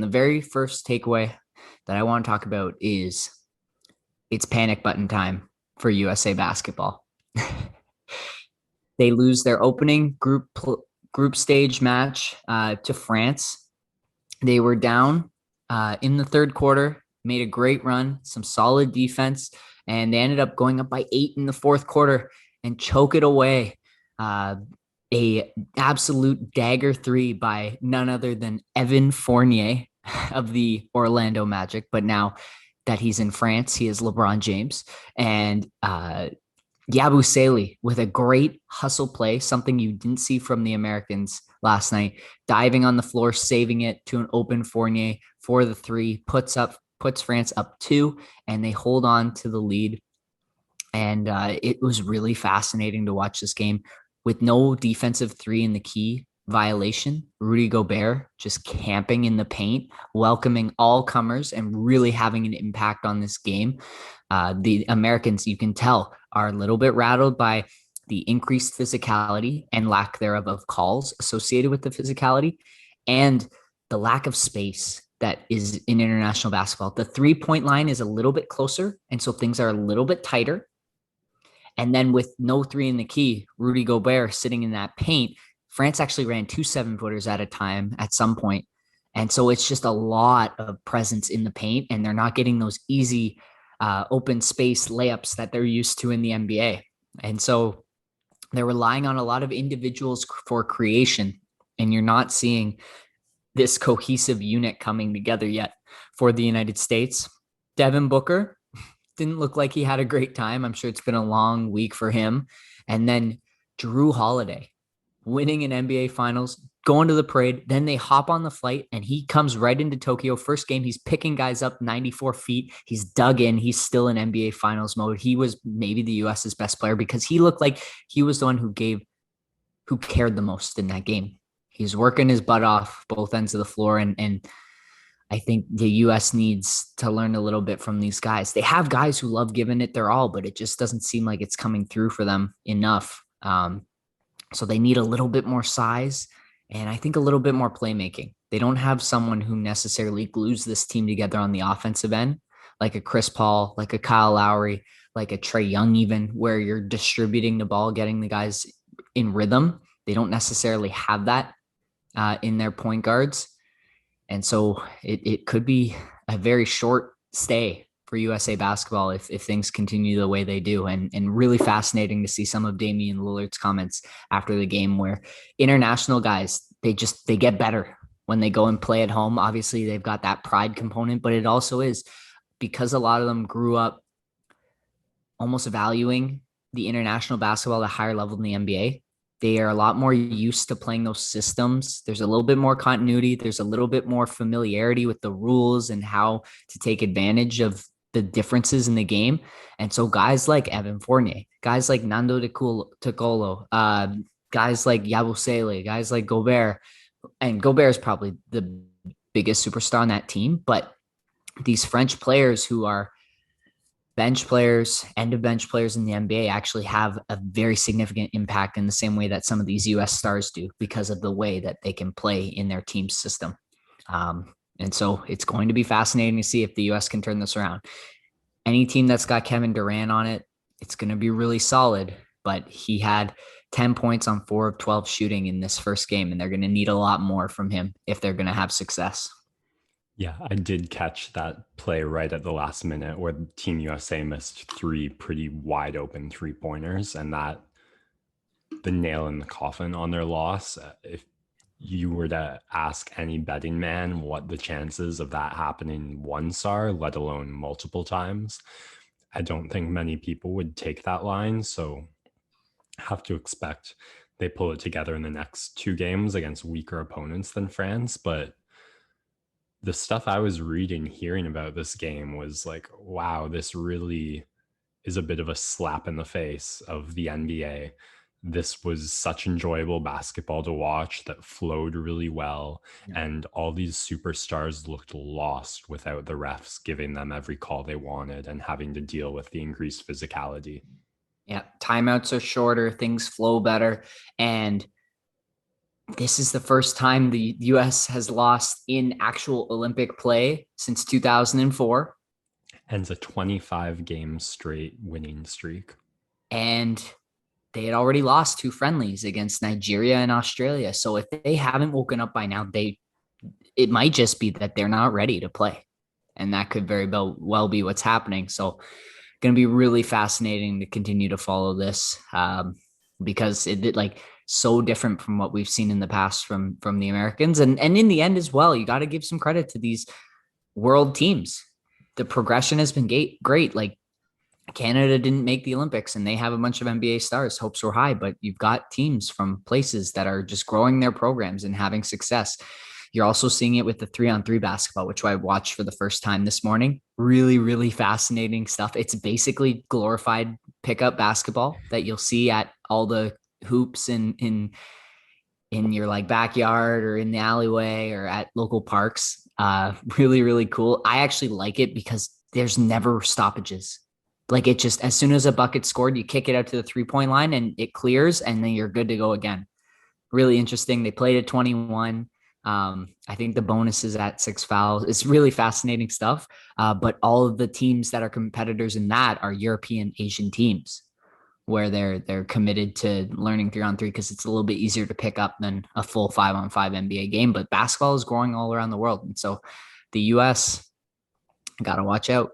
the very first takeaway that I want to talk about is it's panic button time for USA basketball. They lose their opening group stage match to France. They were down in the third quarter, made a great run, some solid defense, and they ended up going up by 8 in the fourth quarter and choke it away. A absolute dagger three by none other than Evan Fournier of the Orlando Magic, but now that he's in France, he is LeBron James. And Yabusele with a great hustle play, something you didn't see from the Americans last night, diving on the floor, saving it to an open Fournier for the three, puts France up 2, and they hold on to the lead. And it was really fascinating to watch this game with no defensive three in the key violation. Rudy Gobert just camping in the paint, welcoming all comers and really having an impact on this game. The Americans, you can tell, are a little bit rattled by the increased physicality and lack thereof of calls associated with the physicality and the lack of space that is in international basketball. The 3-point line is a little bit closer, and so things are a little bit tighter. And then with no three in the key, Rudy Gobert sitting in that paint, France actually ran 2 7-footers at a time at some point. And so it's just a lot of presence in the paint, and they're not getting those easy open space layups that they're used to in the NBA. And so they're relying on a lot of individuals for creation, and you're not seeing this cohesive unit coming together yet for the United States. Devin Booker didn't look like he had a great time. I'm sure it's been a long week for him. And then Drew Holiday winning an NBA Finals, going to the parade. Then they hop on the flight and he comes right into Tokyo. First game, he's picking guys up 94 feet. He's dug in. He's still in NBA Finals mode. He was maybe the US's best player because he looked like he was the one who cared the most in that game. He's working his butt off both ends of the floor. And I think the U.S. needs to learn a little bit from these guys. They have guys who love giving it their all, but it just doesn't seem like it's coming through for them enough. So they need a little bit more size and I think a little bit more playmaking. They don't have someone who necessarily glues this team together on the offensive end, like a Chris Paul, like a Kyle Lowry, like a Trae Young even, where you're distributing the ball, getting the guys in rhythm. They don't necessarily have that in their point guards. And so it could be a very short stay for USA basketball if things continue the way they do. And really fascinating to see some of Damian Lillard's comments after the game where international guys, they get better when they go and play at home. Obviously, they've got that pride component, but it also is because a lot of them grew up almost valuing the international basketball at a higher level than the NBA. They are a lot more used to playing those systems. There's a little bit more continuity. There's a little bit more familiarity with the rules and how to take advantage of the differences in the game. And so guys like Evan Fournier, guys like Nando Tecolo, guys like Yabusele, guys like Gobert, and Gobert is probably the biggest superstar on that team, but these French players who are bench players, end of bench players in the NBA actually have a very significant impact in the same way that some of these US stars do because of the way that they can play in their team system. And so it's going to be fascinating to see if the US can turn this around. Any team that's got Kevin Durant on it, it's going to be really solid, but he had 10 points on 4 of 12 shooting in this first game, and they're going to need a lot more from him if they're going to have success. Yeah, I did catch that play right at the last minute where Team USA missed 3 pretty wide open 3-pointers, and that the nail in the coffin on their loss. If you were to ask any betting man what the chances of that happening once are, let alone multiple times, I don't think many people would take that line. So have to expect they pull it together in the next 2 games against weaker opponents than France. But the stuff I was reading, hearing about this game was like, wow, this really is a bit of a slap in the face of the NBA. This was such enjoyable basketball to watch that flowed really well. Yeah. And all these superstars looked lost without the refs giving them every call they wanted and having to deal with the increased physicality. Yeah, timeouts are shorter, things flow better. And This is the first time the US has lost in actual Olympic play since 2004. Ends a 25 game straight winning streak. And they had already lost two friendlies against Nigeria and Australia. So if they haven't woken up by now, it might just be that they're not ready to play. And that could very well be what's happening. So going to be really fascinating to continue to follow this because it like so different from what we've seen in the past from the Americans. And in the end as well, you got to give some credit to these world teams. The progression has been great. Like Canada didn't make the Olympics and they have a bunch of NBA stars. Hopes were high, but you've got teams from places that are just growing their programs and having success. You're also seeing it with the 3-on-3 basketball, which I watched for the first time this morning. Really, really fascinating stuff. It's basically glorified pickup basketball that you'll see at all the hoops in your like backyard or in the alleyway or at local parks. Really, really cool. I actually like it because there's never stoppages. Like it just, as soon as a bucket's scored, you kick it out to the 3-point line and it clears and then you're good to go again. Really interesting. They played at 21. I think the bonus is at 6 fouls. It's really fascinating stuff. But all of the teams that are competitors in that are European Asian teams where they're committed to learning 3-on-3 because it's a little bit easier to pick up than a full 5-on-5 NBA game. But basketball is growing all around the world. And so the US got to watch out.